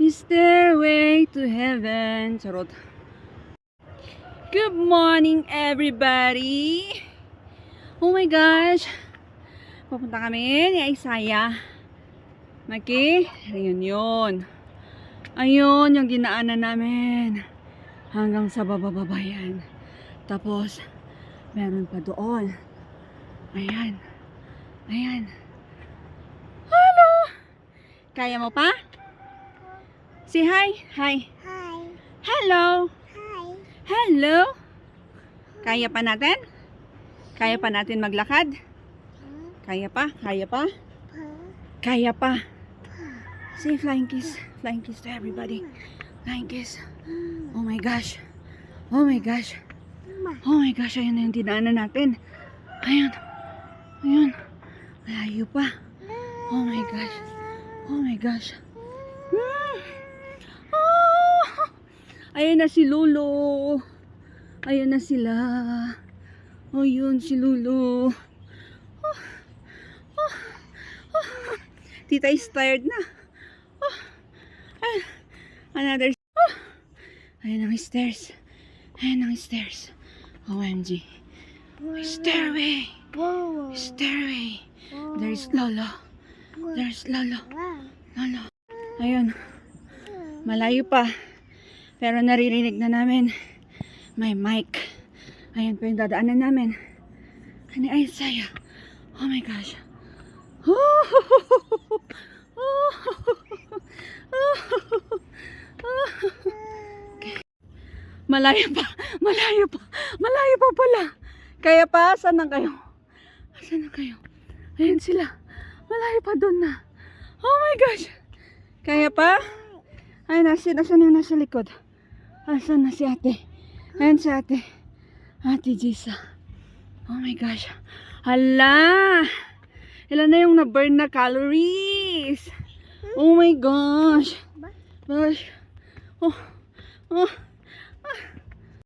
Stairway to Heaven. Charot. Good morning, everybody. Oh my gosh. Pupunta kami ni Isaiah. Reunion. Ayun, yung dinaanan namin. Hanggang sa bababayan. Tapos, meron pa doon. Ayan. Hello! Kaya mo pa? Say hi. Hi. Hello. Hello. Kaya pa natin? Kaya pa natin maglakad? Kaya pa? Kaya pa. Say flying kiss. Flying kiss to everybody. Flying kiss. Oh my gosh. Oh my gosh. Ayun na yung dinaanan natin. Ayun. Malayo pa. Oh my gosh. Ayun na si Lolo. Ayun na sila. Ayun si Lolo. Tita is tired na. Another. Ayun ang stairs. OMG. Stairway. There's Lolo. Ayun. Malayo pa. Pero naririnig na namin. May mic. Ayun pa yung dadaanan namin. Ani Isaiah. Oh my gosh. Malayo pa pala. Kaya pa, saan na kayo? Ayun sila. Malayo pa doon na. Oh my gosh. Kaya pa? Ay, nasan yung nasa likod? Asan na si ate? Ayun si ate. Ate Jisa. Oh my gosh. Hala! Ilan na yung na-burn na calories? Oh my gosh. Oh.